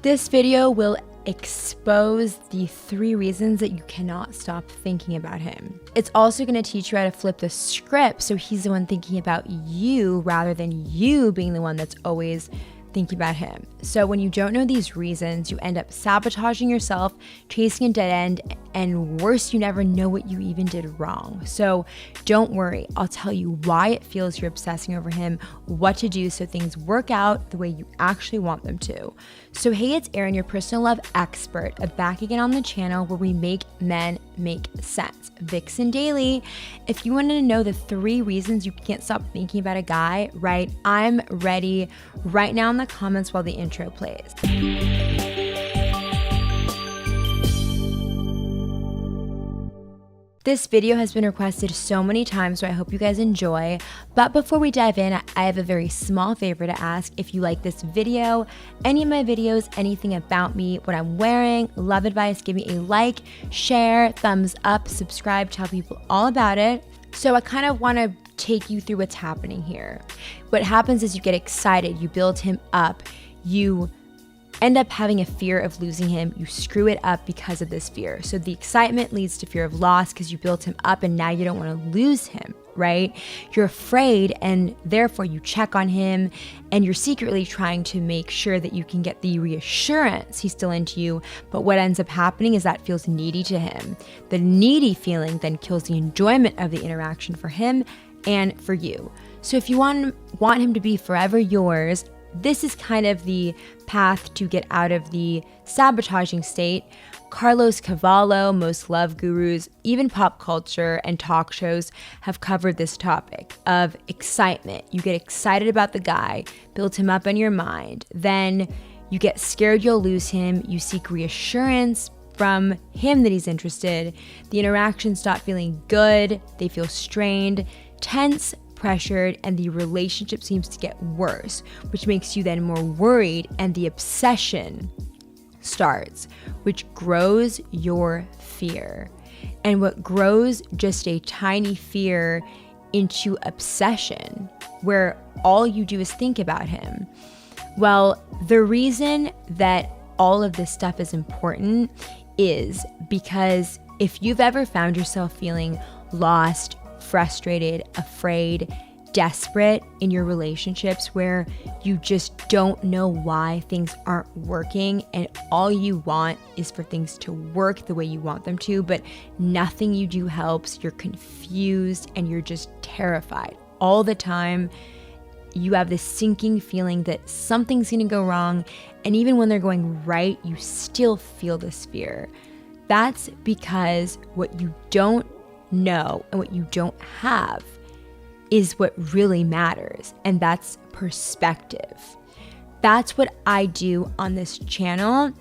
This video will expose the 3 reasons that you cannot stop thinking about him. It's also going to teach you how to flip the script so he's the one thinking about you rather than you being the one that's always thinking about him. So when you don't know these reasons, you end up sabotaging yourself, chasing a dead end, and worse, you never know what you even did wrong. So don't worry, I'll tell you why it feels you're obsessing over him, what to do so things work out the way you actually want them to. So hey, it's Erin, your personal love expert, back again on the channel where we make men make sense. VixenDaily. If you wanted to know the 3 reasons you can't stop thinking about a guy, right? I'm ready right now in the comments while the intro plays. This video has been requested so many times, so I hope you guys enjoy. But before we dive in, I have a very small favor to ask. If you like this video, any of my videos, anything about me, what I'm wearing, love advice, give me a like, share, thumbs up, subscribe, tell people all about it. So I kind of want to take you through what's happening here. What happens is you get excited, you build him up, you end up having a fear of losing him, you screw it up because of this fear. So the excitement leads to fear of loss because you built him up and now you don't want to lose him, right? You're afraid and therefore you check on him and you're secretly trying to make sure that you can get the reassurance he's still into you. But what ends up happening is that feels needy to him. The needy feeling then kills the enjoyment of the interaction for him and for you. So if you want him to be forever yours, this is kind of the path to get out of the sabotaging state. Carlos Cavallo, most love gurus, even pop culture and talk shows have covered this topic of excitement. You get excited about the guy, build him up in your mind, then you get scared you'll lose him, you seek reassurance from him that he's interested, the interactions stop feeling good, they feel strained, tense, pressured, and the relationship seems to get worse, which makes you then more worried, and the obsession starts, which grows your fear. And what grows just a tiny fear into obsession, where all you do is think about him. Well, the reason that all of this stuff is important is because if you've ever found yourself feeling lost, frustrated, afraid, desperate in your relationships where you just don't know why things aren't working and all you want is for things to work the way you want them to, but nothing you do helps, you're confused and you're just terrified all the time. You have this sinking feeling that something's gonna go wrong, and even when they're going right, you still feel this fear. That's because what you don't know and what you don't have is what really matters, and that's perspective. That's what I do on this channel.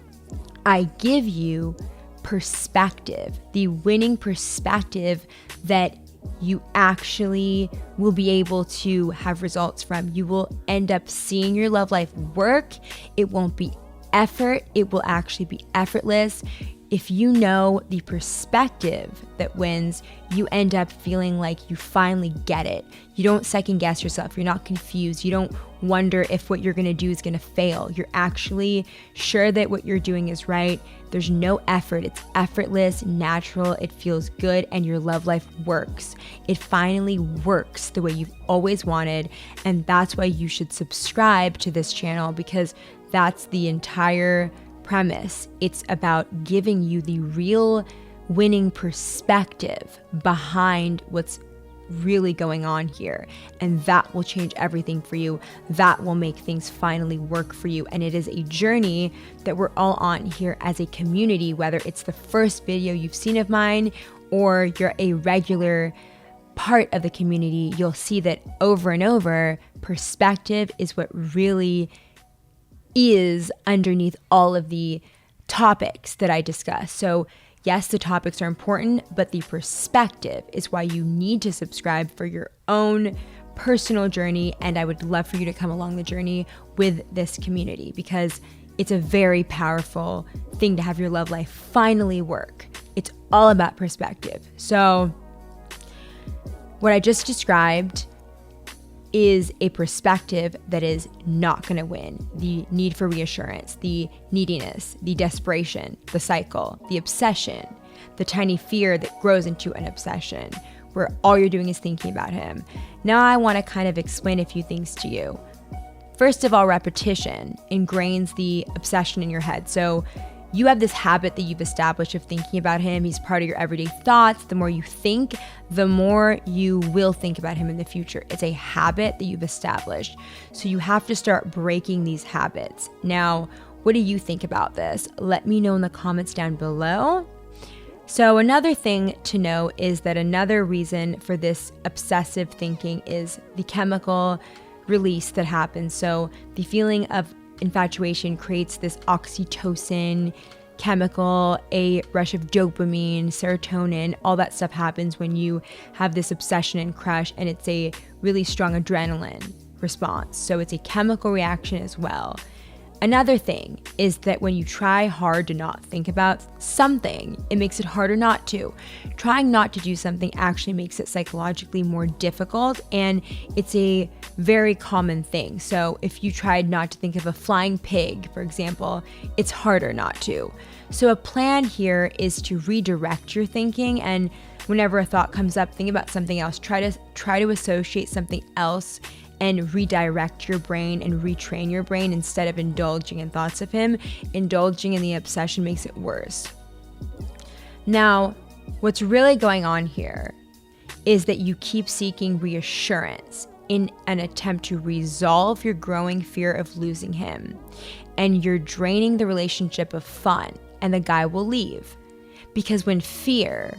I give you perspective, the winning perspective that you actually will be able to have results from. You will end up seeing your love life work. It won't be effort, it will actually be effortless. If you know the perspective that wins, you end up feeling like you finally get it. You don't second guess yourself. You're not confused. You don't wonder if what you're going to do is going to fail. You're actually sure that what you're doing is right. There's no effort. It's effortless, natural. It feels good, and your love life works. It finally works the way you've always wanted, and that's why you should subscribe to this channel, because that's the entire premise. It's about giving you the real winning perspective behind what's really going on here, and that will change everything for you. That will make things finally work for you, and it is a journey that we're all on here as a community, whether it's the first video you've seen of mine or you're a regular part of the community. You'll see that over and over, perspective is what really is underneath all of the topics that I discuss. So yes, the topics are important, but the perspective is why you need to subscribe for your own personal journey. And I would love for you to come along the journey with this community, because it's a very powerful thing to have your love life finally work. It's all about perspective. So what I just described is a perspective that is not going to win. The need for reassurance, the neediness, the desperation, the cycle, the obsession, the tiny fear that grows into an obsession where all you're doing is thinking about him. Now I want to kind of explain a few things to you. First of all, repetition ingrains the obsession in your head. So you have this habit that you've established of thinking about him. He's part of your everyday thoughts. The more you think, the more you will think about him in the future. It's a habit that you've established. So you have to start breaking these habits. Now, what do you think about this? Let me know in the comments down below. So another thing to know is that another reason for this obsessive thinking is the chemical release that happens. So the feeling of infatuation creates this oxytocin chemical, a rush of dopamine, serotonin, all that stuff happens when you have this obsession and crush, and it's a really strong adrenaline response. So it's a chemical reaction as well. Another thing is that when you try hard to not think about something, it makes it harder not to. Trying not to do something actually makes it psychologically more difficult, and it's a very common thing. So if you tried not to think of a flying pig, for example, it's harder not to. So a plan here is to redirect your thinking, and whenever a thought comes up, think about something else. Try to associate something else and redirect your brain and retrain your brain instead of indulging in thoughts of him. Indulging in the obsession makes it worse. Now, what's really going on here is that you keep seeking reassurance in an attempt to resolve your growing fear of losing him. And you're draining the relationship of fun, and the guy will leave. Because when fear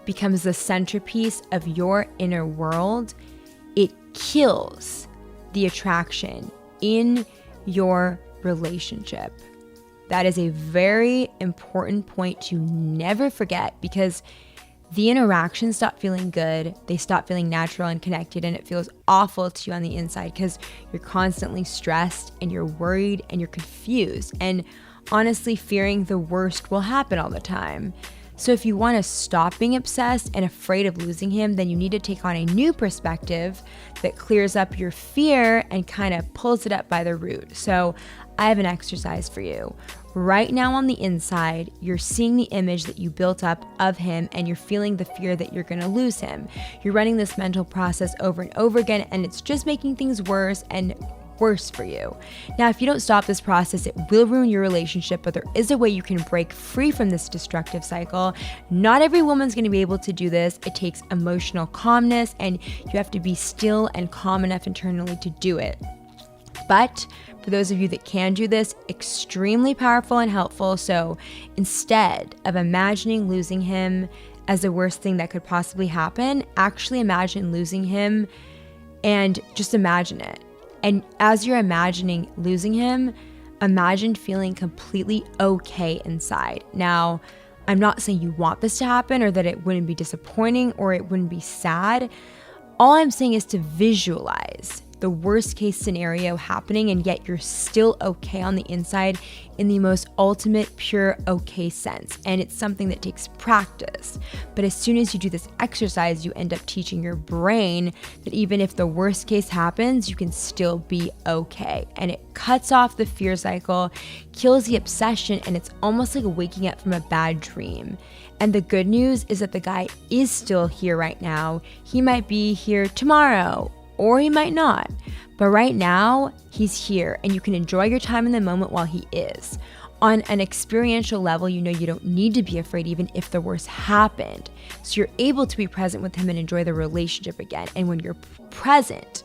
becomes the centerpiece of your inner world, it kills the attraction in your relationship. That is a very important point to never forget, because the interactions stop feeling good, they stop feeling natural and connected, and it feels awful to you on the inside because you're constantly stressed and you're worried and you're confused and honestly fearing the worst will happen all the time. So if you want to stop being obsessed and afraid of losing him, then you need to take on a new perspective that clears up your fear and kind of pulls it up by the root. So I have an exercise for you. Right now on the inside, you're seeing the image that you built up of him, and you're feeling the fear that you're going to lose him. You're running this mental process over and over again, and it's just making things worse and worse for you. Now, if you don't stop this process, it will ruin your relationship, but there is a way you can break free from this destructive cycle. Not every woman's going to be able to do this. It takes emotional calmness, and you have to be still and calm enough internally to do it. But for those of you that can do this, extremely powerful and helpful. So instead of imagining losing him as the worst thing that could possibly happen, actually imagine losing him and just imagine it. And as you're imagining losing him, imagine feeling completely okay inside. Now, I'm not saying you want this to happen or that it wouldn't be disappointing or it wouldn't be sad. All I'm saying is to visualize the worst case scenario happening, and yet you're still okay on the inside in the most ultimate, pure okay sense. And it's something that takes practice. But as soon as you do this exercise, you end up teaching your brain that even if the worst case happens, you can still be okay. And it cuts off the fear cycle, kills the obsession, and it's almost like waking up from a bad dream. And the good news is that the guy is still here right now. He might be here tomorrow, or he might not. But right now, he's here, and you can enjoy your time in the moment while he is. On an experiential level, you know you don't need to be afraid even if the worst happened. So you're able to be present with him and enjoy the relationship again. And when you're present,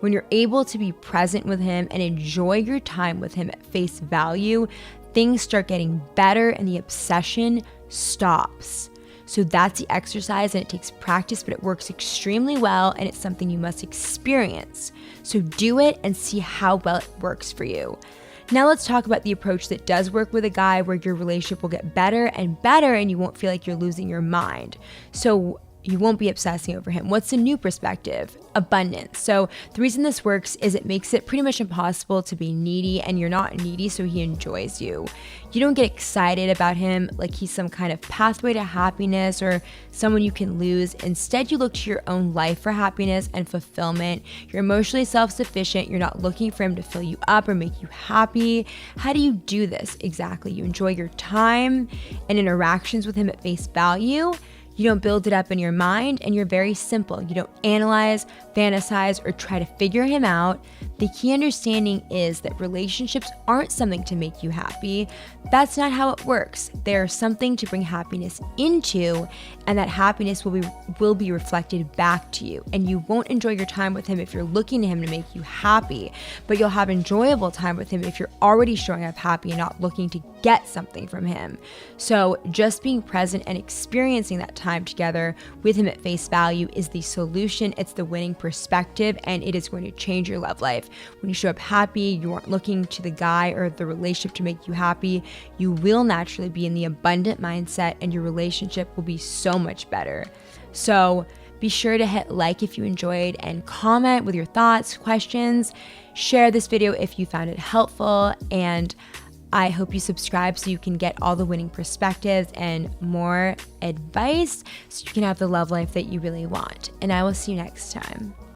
when you're able to be present with him and enjoy your time with him at face value, things start getting better and the obsession stops. So that's the exercise, and it takes practice, but it works extremely well, and it's something you must experience. So do it and see how well it works for you. Now let's talk about the approach that does work with a guy, where your relationship will get better and better and you won't feel like you're losing your mind. So you won't be obsessing over him. What's the new perspective? Abundance. So the reason this works is it makes it pretty much impossible to be needy, and you're not needy, so he enjoys you. You don't get excited about him like he's some kind of pathway to happiness or someone you can lose. Instead, you look to your own life for happiness and fulfillment. You're emotionally self-sufficient. You're not looking for him to fill you up or make you happy. How do you do this exactly? You enjoy your time and interactions with him at face value. You don't build it up in your mind, and you're very simple. You don't analyze, fantasize, or try to figure him out. The key understanding is that relationships aren't something to make you happy. That's not how it works. They're something to bring happiness into, and that happiness will be reflected back to you. And you won't enjoy your time with him if you're looking to him to make you happy, but you'll have enjoyable time with him if you're already showing up happy and not looking to get something from him. So just being present and experiencing that time together with him at face value is the solution. It's the winning perspective, and it is going to change your love life. When you show up happy, you aren't looking to the guy or the relationship to make you happy. You will naturally be in the abundant mindset, and your relationship will be so much better. So be sure to hit like if you enjoyed and comment with your thoughts, questions. Share this video if you found it helpful, and I hope you subscribe so you can get all the winning perspectives and more advice so you can have the love life that you really want. And I will see you next time.